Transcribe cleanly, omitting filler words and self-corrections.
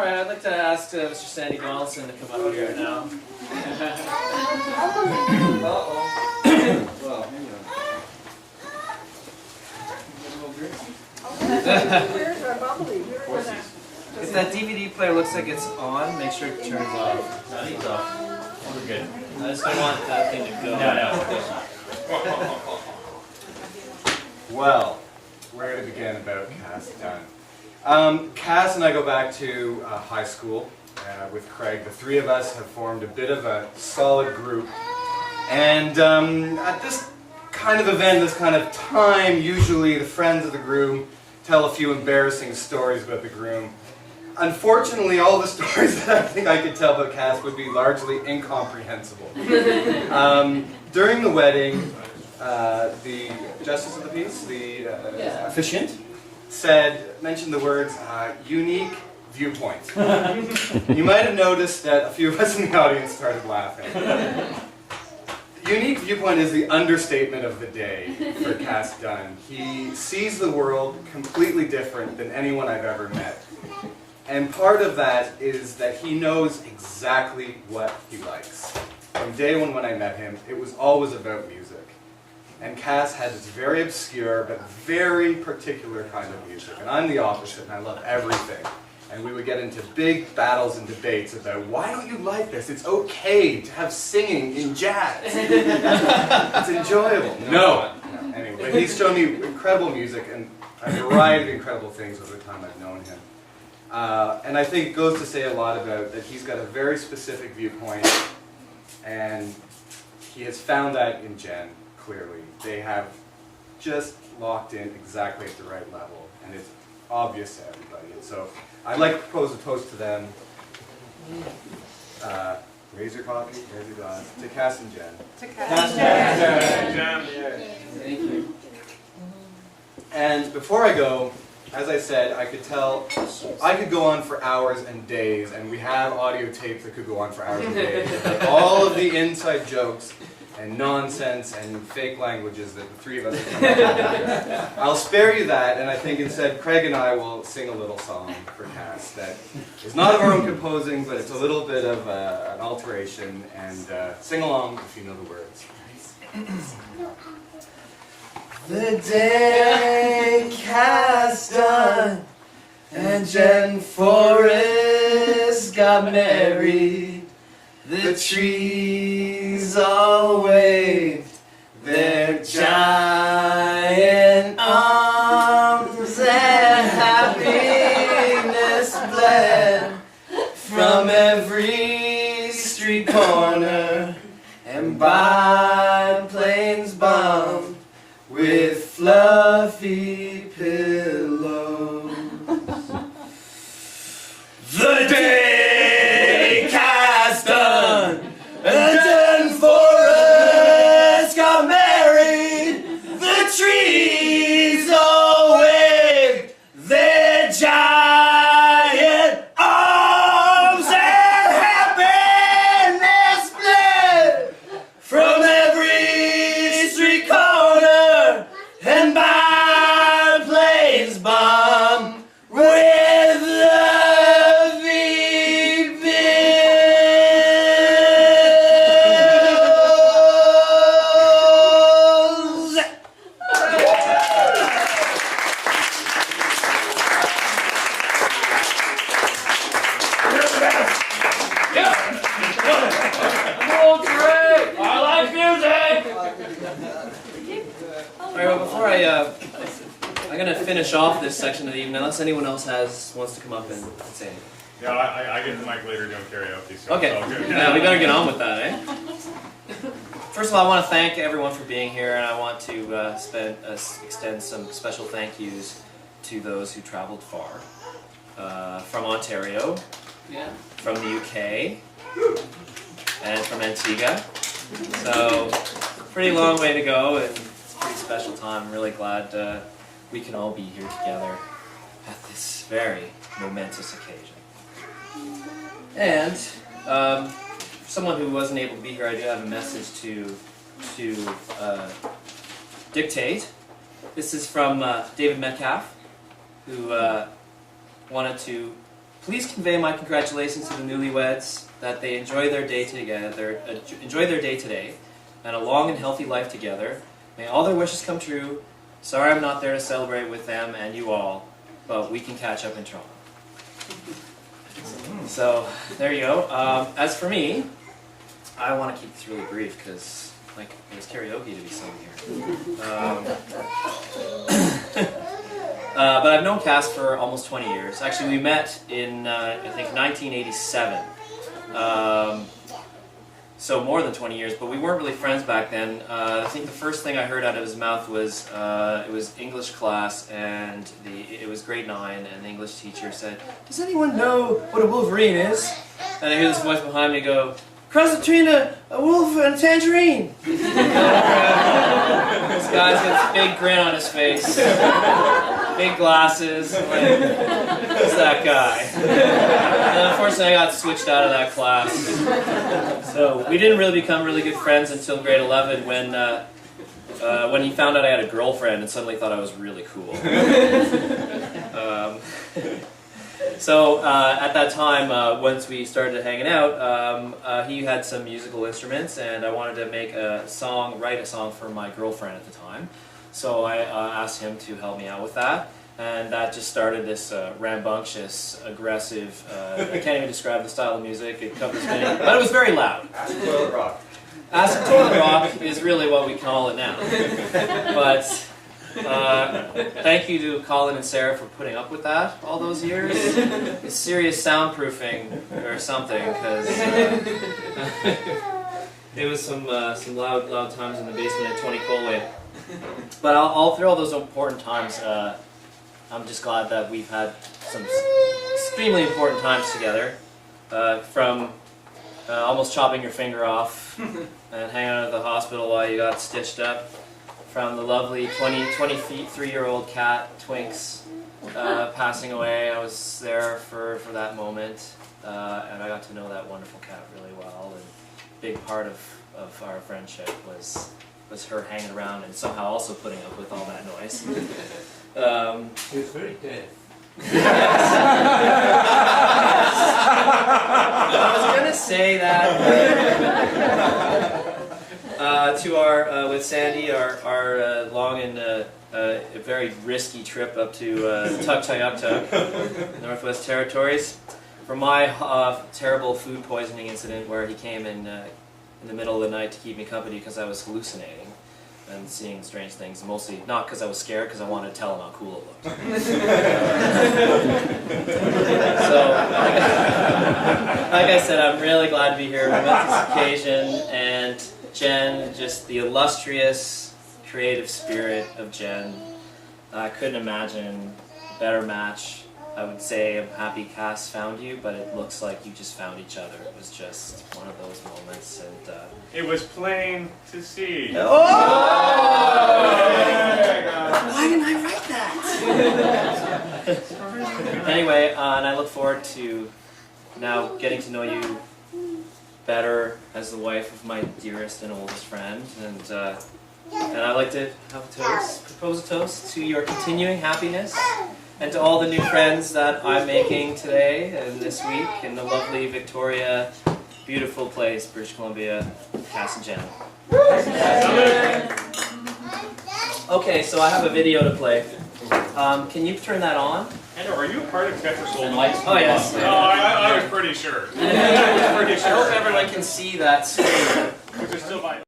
right, I'd like to ask Mr. Sandy Donaldson to come up here now. Uh-oh. Well, hang on. If that DVD player looks like it's on, make sure it turns off. No, he's off. We're good. I just don't want that thing to go. No. Well, where to begin about Kas Jen? Kas and I go back to high school with Craig. The three of us have formed a bit of a solid group. And at this kind of event, this kind of time, usually the friends of the groom tell a few embarrassing stories about the groom. Unfortunately, all the stories that I think I could tell about Kas would be largely incomprehensible. During the wedding, the justice of the peace, the officiant, mentioned the words unique viewpoint. You might have noticed that a few of us in the audience started laughing. Unique viewpoint is the understatement of the day for Kas Jen. He sees the world completely different than anyone I've ever met. And part of that is that he knows exactly what he likes. From day one when I met him, it was always about music. And Kas had this very obscure but very particular kind of music. And I'm the opposite, and I love everything. And we would get into big battles and debates about, why don't you like this? It's okay to have singing in jazz. It's enjoyable. No. Anyway, but he's shown me incredible music and a variety of incredible things over the time I've known him. And I think it goes to say a lot about that he's got a very specific viewpoint, and he has found that in Jen, clearly. They have just locked in exactly at the right level, and it's obvious to everybody. And so I'd like to propose a toast to them. Raise your coffee, raise your glass. To Kas and Jen. To Kas and Jen. Thank you. And before I go, as I said, I could go on for hours and days, and we have audio tapes that could go on for hours and days, about all of the inside jokes and nonsense and fake languages that the three of us have come up with. I'll spare you that, and I think instead Craig and I will sing a little song for Kas that is not of our own composing, but it's a little bit of an alteration, and sing along if you know the words. The day Kas Jen and Jen Forrest got married, the trees all waved their giant arms, and happiness bled from every street corner and biplanes bombed with fluffy pillows. The day Kas Jen and Jen Forrest got married, the trees all waved their giant arms, and happiness bled from every street corner and biplanes bombed with fluffy pillows. Oh, great! I like music! Alright, well, before I'm going to finish off this section of the evening, unless anyone else wants to come up and say anything. Yeah, I get the mic later doing karaoke, so Okay, it's all good. yeah, we better get on with that, eh? First of all, I want to thank everyone for being here, and I want to extend some special thank yous to those who traveled far. From Ontario, from the UK, and from Antigua. So, pretty long way to go, and it's a pretty special time. I'm really glad we can all be here together at this very momentous occasion. And for someone who wasn't able to be here, I do have a message to dictate. This is from David Metcalf, who wanted to please convey my congratulations to the newlyweds that they enjoy their day together, enjoy their day today, and a long and healthy life together. May all their wishes come true. Sorry I'm not there to celebrate with them and you all, but we can catch up in Toronto. So, there you go. As for me, I want to keep this really brief because there's karaoke to be sung here. But I've known Kas for almost 20 years. Actually, we met in, I think, 1987. So more than 20 years, but we weren't really friends back then. I think the first thing I heard out of his mouth was, it was English class, and it was grade 9, and the English teacher said, "Does anyone know what a wolverine is?" And I hear this voice behind me go, "Cross between a wolf and a tangerine." This guy's got this big grin on his face, big glasses, I'm like, who's that guy? And unfortunately I got switched out of that class. So we didn't really become really good friends until grade 11 when he found out I had a girlfriend and suddenly thought I was really cool. So at that time, once we started hanging out, he had some musical instruments, and I wanted to write a song for my girlfriend at the time. So I asked him to help me out with that, and that just started this rambunctious, aggressive, I can't even describe the style of music, it covers many, but it was very loud. Acid Toilet Rock. Acid Toilet Rock is really what we call it now. But thank you to Colin and Sarah for putting up with that all those years. It's serious soundproofing or something, because it was some loud times in the basement at 20 Colway. But all through all those important times, I'm just glad that we've had some extremely important times together. From almost chopping your finger off and hanging out at the hospital while you got stitched up. From the lovely 23-year-old cat, Twinks, passing away. I was there for that moment, and I got to know that wonderful cat really well. And a big part of our friendship was her hanging around and somehow also putting up with all that noise. He was very good. I was going to say that to our, with Sandy, our long and a very risky trip up to Tuktoyaktuk, Northwest Territories, for my terrible food poisoning incident where he came in the middle of the night to keep me company because I was hallucinating and seeing strange things, mostly not because I was scared, because I wanted to tell him how cool it looked. So, like I said, I'm really glad to be here with this occasion, and Jen, just the illustrious, creative spirit of Jen. I couldn't imagine a better match. I would say I'm happy Kas found you, but it looks like you just found each other. It was just one of those moments, and It was plain to see. oh! Why didn't I write that? Anyway, and I look forward to now getting to know you better as the wife of my dearest and oldest friend, and I'd like to have a toast, propose a toast to your continuing happiness, and to all the new friends that I'm making today and this week in the lovely Victoria, beautiful place, British Columbia, Kas Jen. Okay, so I have a video to play. Can you turn that on? Andrew, are you a part of Tetris Hold'em? Oh yes. No, I was pretty sure. I hope everyone can see that screen. Which is still by